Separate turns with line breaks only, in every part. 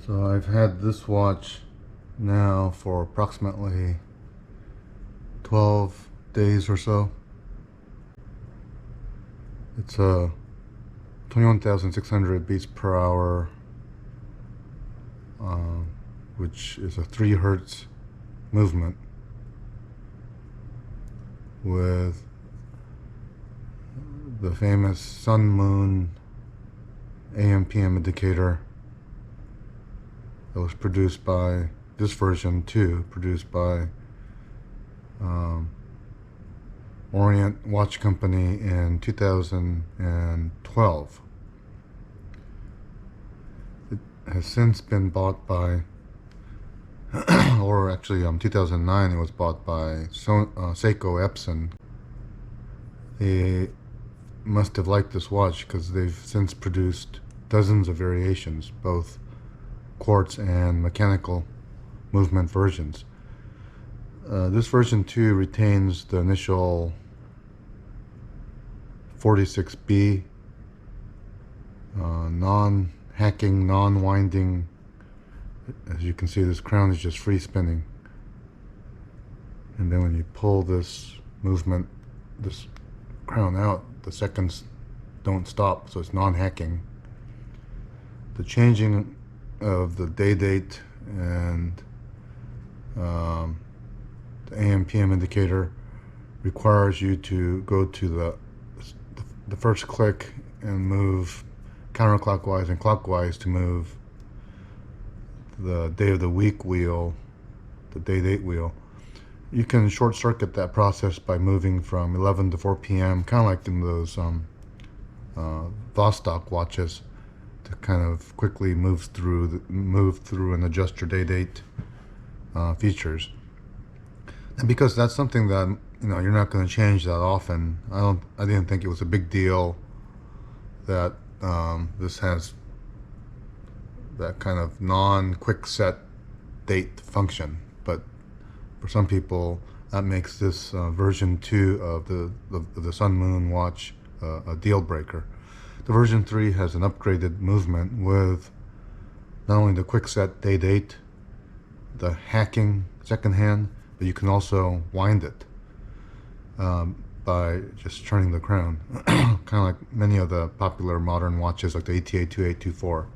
So I've had this watch now for approximately 12 days or so. It's a 21,600 beats per hour, which is a 3 hertz movement with the famous sun moon AM/PM indicator that was produced by this version too, produced by Orient Watch Company in 2012. It has since been bought by, or actually 2009 it was bought by Seiko Epson. They must have liked this watch because they've since produced dozens of variations, both quartz and mechanical movement versions. This version 2 retains the initial 46B non-hacking, non-winding. As you can see, this crown is just free spinning, and then when you pull this crown out, the seconds don't stop, so it's non-hacking. The changing of the day date and the AM/PM indicator requires you to go to the first click and move counterclockwise and clockwise to move the day of the week wheel, the day date wheel. You can short circuit that process by moving from 11 to 4 p.m., kind of like in those Vostok watches, to kind of quickly move through and adjust your day date features. And because that's something that you're not going to change that often, I didn't think it was a big deal that this has that kind of non-quick set date function. But for some people, that makes this version 2 of the Sun Moon watch a deal breaker. The version 3 has an upgraded movement with not only the quick set day date, the hacking second hand, but you can also wind it by just turning the crown. Kind of like many of the popular modern watches, like the ETA 2824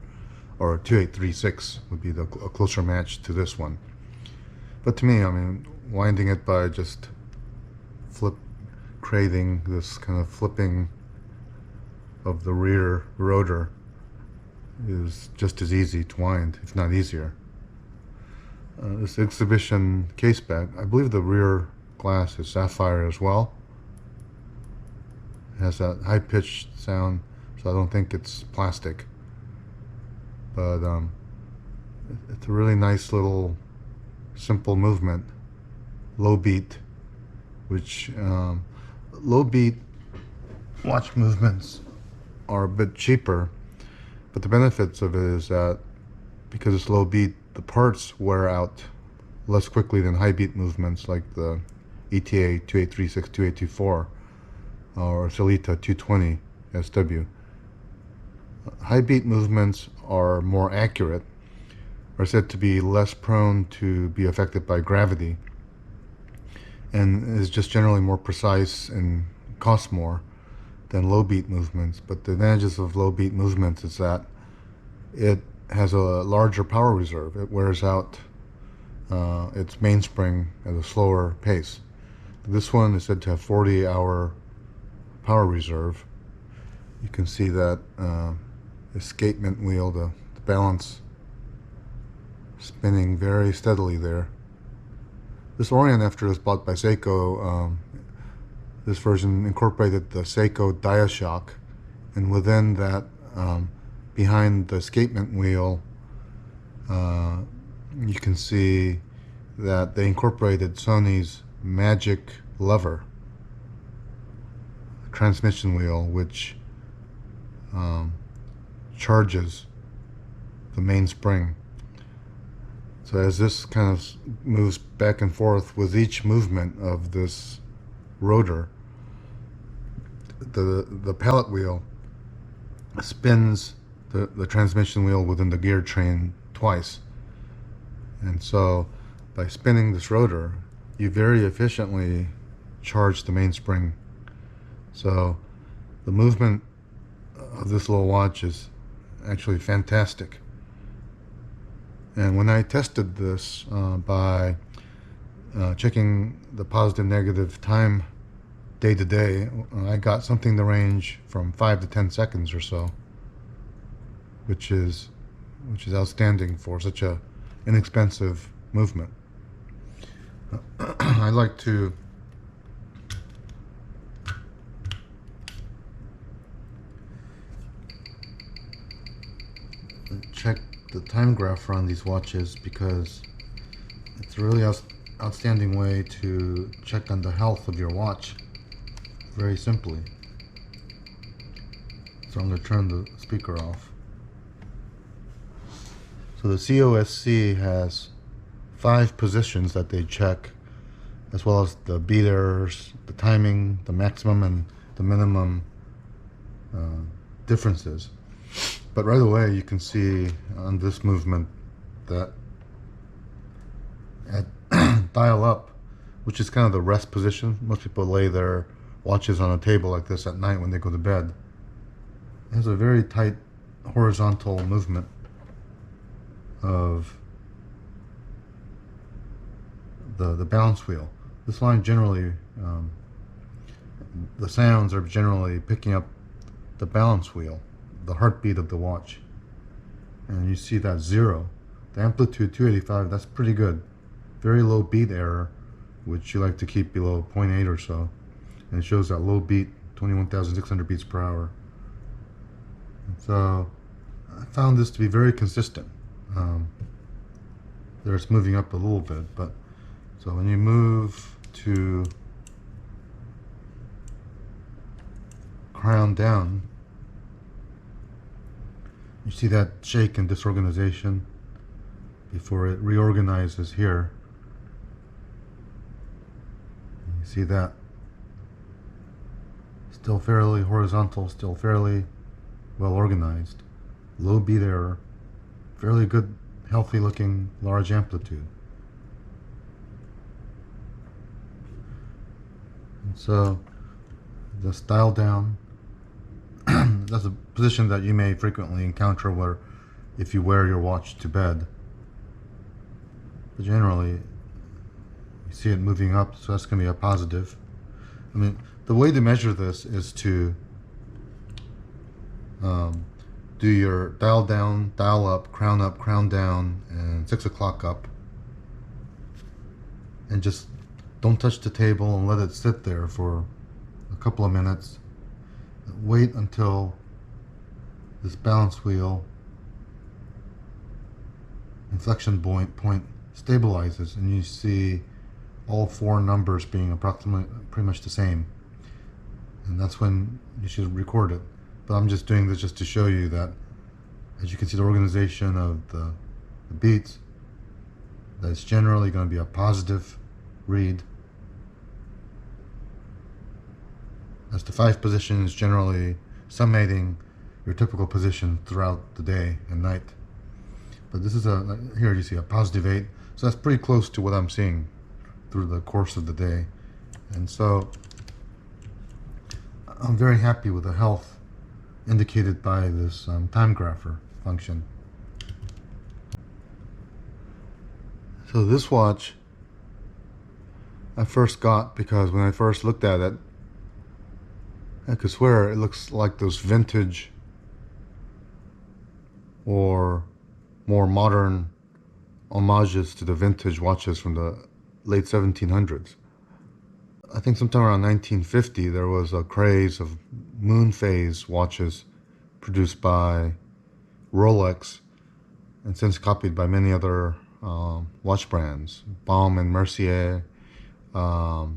or 2836 would be a closer match to this one. But to me, winding it by just creating this kind of flipping of the rear rotor is just as easy to wind, if not easier. This exhibition case back, I believe the rear glass is sapphire as well. It has that high-pitched sound, so I don't think it's plastic. But it's a really nice little simple movement, low beat, which low beat watch movements are a bit cheaper, but the benefits of it is that because it's low beat, the parts wear out less quickly than high beat movements like the ETA 2836, 2824 or Celita 220 SW. High beat movements are more accurate, are said to be less prone to be affected by gravity, and is just generally more precise and costs more than low beat movements. But the advantages of low beat movements is that it has a larger power reserve. It wears out its mainspring at a slower pace. This one is said to have 40-hour power reserve. You can see that escapement wheel, the balance spinning very steadily there. This Orient, after it was bought by Seiko, this version incorporated the Seiko Diashock, and within that, behind the escapement wheel, you can see that they incorporated Sony's Magic lever transmission wheel, which charges the mainspring. So as this kind of moves back and forth with each movement of this rotor, the pallet wheel spins the transmission wheel within the gear train twice. And so by spinning this rotor, you very efficiently charge the mainspring. So the movement of this little watch is actually fantastic. And when I tested this by checking the positive negative time day to day, I got something in the range from 5 to 10 seconds or so, which is outstanding for such a inexpensive movement. I like to check the Timegrapher on these watches because it's a really outstanding way to check on the health of your watch very simply. So I'm going to turn the speaker off. So the COSC has 5 positions that they check, as well as the beat errors, the timing, the maximum and the minimum differences. But right away you can see on this movement that at dial up, which is kind of the rest position, most people lay their watches on a table like this at night when they go to bed. It has a very tight horizontal movement of the balance wheel. This line generally, the sounds are generally picking up the balance wheel, the heartbeat of the watch. And you see that 0. The amplitude 285, that's pretty good. Very low beat error, which you like to keep below 0.8 or so. And it shows that low beat, 21,600 beats per hour. And so I found this to be very consistent. There's moving up a little bit, but so when you move to crown down, you see that shake and disorganization before it reorganizes here. You see that still fairly horizontal, still fairly well organized, low beat error, fairly good, healthy looking large amplitude. And so just dial down. That's a position that you may frequently encounter where if you wear your watch to bed. But generally you see it moving up, so that's going to be a positive. I mean, the way to measure this is to do your dial down, dial up, crown down, and 6 o'clock up. And just don't touch the table and let it sit there for a couple of minutes. Wait until this balance wheel inflection point stabilizes and you see all 4 numbers being approximately pretty much the same. And that's when you should record it. But I'm just doing this just to show you that, as you can see, the organization of the beats, that's generally going to be a positive read. As the 5 position is generally summating your typical position throughout the day and night. But this is here you see a positive 8, so that's pretty close to what I'm seeing through the course of the day. And so I'm very happy with the health indicated by this Timegrapher function. So this watch I first got because when I first looked at it, I could swear it looks like those vintage or more modern homages to the vintage watches from the late 1700s. I think sometime around 1950 there was a craze of moon phase watches produced by Rolex and since copied by many other watch brands, Baum and Mercier, Tag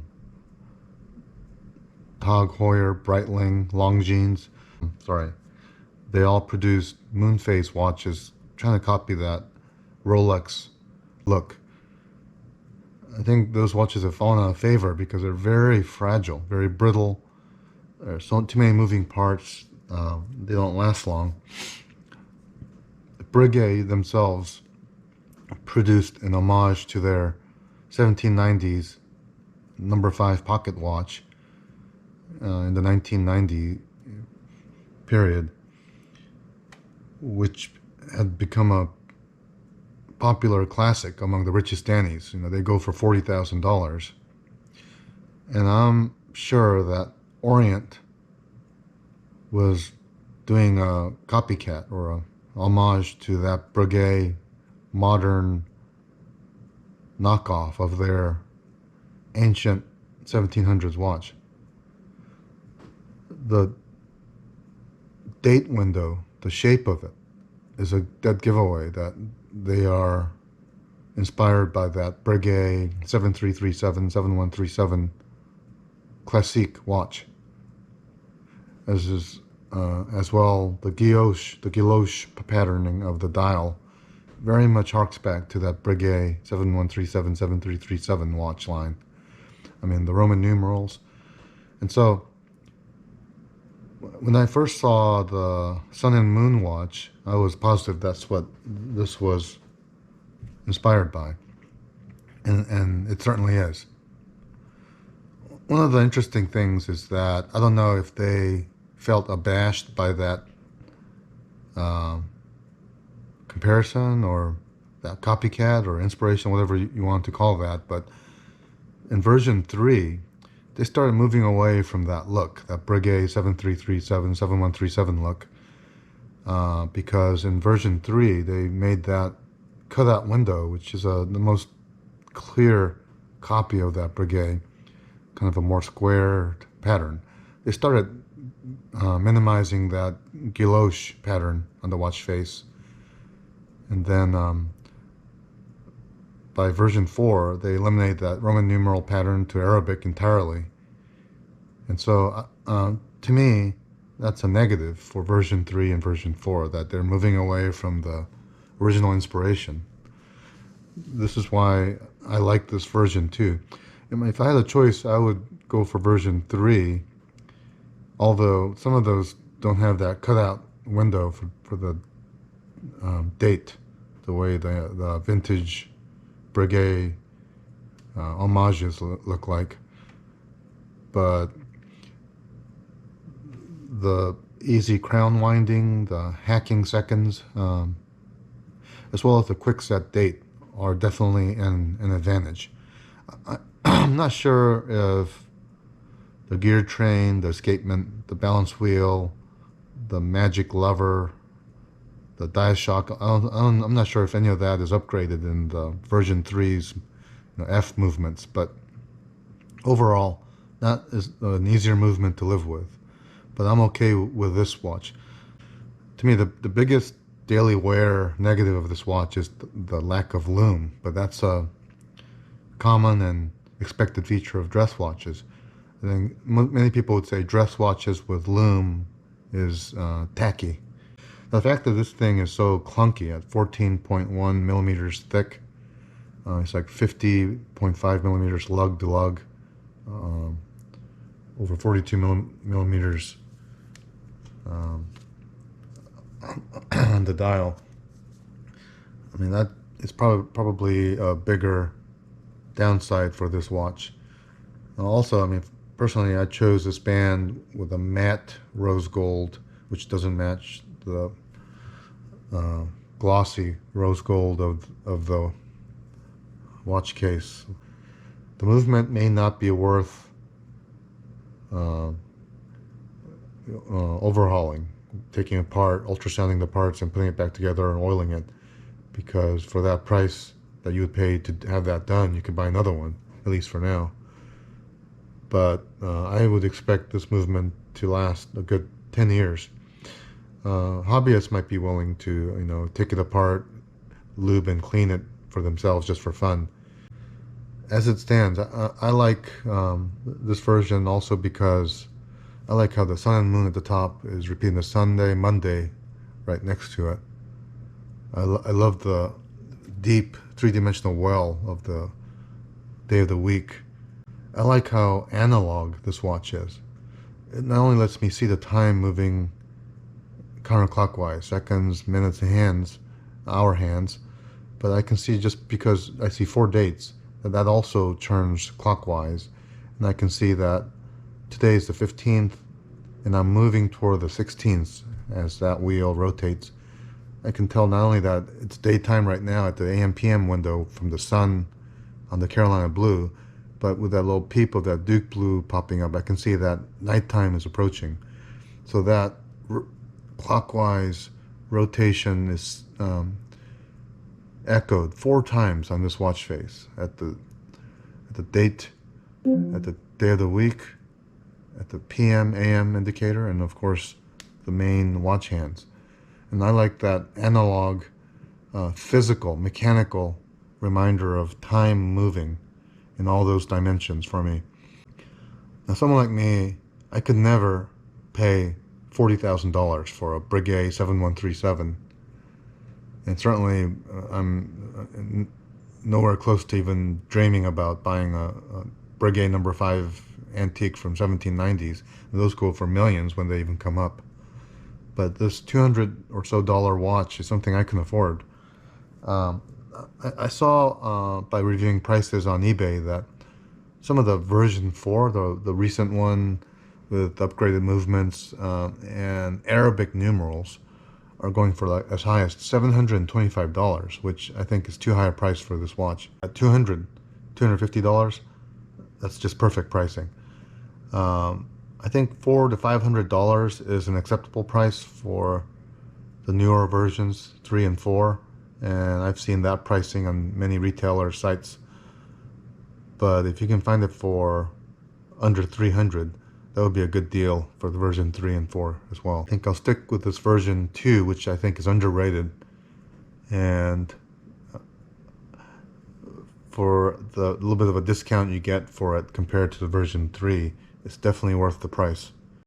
Heuer, Breitling, Longines. They all produced moon phase watches trying to copy that Rolex look. I think those watches have fallen out of favor because they're very fragile, very brittle. There's too many moving parts. They don't last long. Breguet themselves produced an homage to their 1790s No.5 pocket watch in the 1990 period, which had become a popular classic among the richistanis. You know, they go for $40,000. And I'm sure that Orient was doing a copycat or a homage to that Breguet modern knockoff of their ancient 1700s watch. The date window, the shape of it, is a dead giveaway that they are inspired by that Breguet 7337, 7137 Classique watch, as well the guilloche patterning of the dial very much harks back to that Breguet 7137, 7337 watch line. I mean, the Roman numerals. And so when I first saw the Sun and Moon watch, I was positive that's what this was inspired by. And it certainly is. One of the interesting things is that I don't know if they felt abashed by that comparison or that copycat or inspiration, whatever you want to call that, but in version 3, they started moving away from that look, that Breguet 7337, 7137 look, because in version 3, they made that cutout window, which is the most clear copy of that Breguet, kind of a more square pattern. They started minimizing that guilloche pattern on the watch face. And then by version 4, they eliminated that Roman numeral pattern to Arabic entirely. And so, to me, that's a negative for version 3 and version 4, that they're moving away from the original inspiration. This is why I like this version too. If I had a choice, I would go for version 3, although some of those don't have that cutout window for the date, the way the vintage Breguet homages look like. But the easy crown winding, the hacking seconds, as well as the quick set date are definitely an advantage. I'm not sure if the gear train, the escapement, the balance wheel, the magic lever, the dial shock, I'm not sure if any of that is upgraded in the version 3's F movements, but overall, that is an easier movement to live with. But I'm okay with this watch. To me, the biggest daily wear negative of this watch is the lack of lume, but that's a common and expected feature of dress watches. I think many people would say dress watches with lume is tacky. The fact that this thing is so clunky at 14.1 millimeters thick, it's like 50.5 millimeters lug to lug, over 42 millimeters on the dial. I mean, that is probably a bigger downside for this watch. Also, I mean, personally, I chose this band with a matte rose gold, which doesn't match the glossy rose gold of the watch case. The movement may not be worth overhauling, taking apart, ultrasounding the parts and putting it back together and oiling it, because for that price that you would pay to have that done, you could buy another one, at least for now. But I would expect this movement to last a good 10 years. Hobbyists might be willing to, take it apart, lube and clean it for themselves just for fun. As it stands, I like this version also because I like how the sun and moon at the top is repeating the Sunday, Monday right next to it. I love the deep three-dimensional well of the day of the week. I like how analog this watch is. It not only lets me see the time moving counterclockwise, seconds, minutes, and hour hands, But I can see, just because I see 4 dates, that also turns clockwise. And I can see that today is the 15th, and I'm moving toward the 16th as that wheel rotates. I can tell not only that it's daytime right now at the AM PM window from the sun on the Carolina blue, but with that little peep of that Duke blue popping up, I can see that nighttime is approaching. So that clockwise rotation is echoed 4 times on this watch face, at the date, at the day of the week, at the PM AM indicator, and of course the main watch hands. And I like that analog, physical, mechanical reminder of time moving in all those dimensions for me. Now, someone like me, I could never pay $40,000 for a Breguet 7137, and certainly I'm nowhere close to even dreaming about buying a Breguet No.5 antique from 1790s. And those go for millions when they even come up. But this $200 or so watch is something I can afford. I saw by reviewing prices on eBay that some of the version 4, the recent one with upgraded movements and Arabic numerals, are going for like as high as $725, which I think is too high a price for this watch. At $250, that's just perfect pricing. I think $400 to $500 is an acceptable price for the newer versions, 3 and 4, and I've seen that pricing on many retailer sites. But if you can find it for under $300, that would be a good deal for the version 3 and 4 as well. I think I'll stick with this version 2, which I think is underrated, and for the little bit of a discount you get for it compared to the version 3, it's definitely worth the price.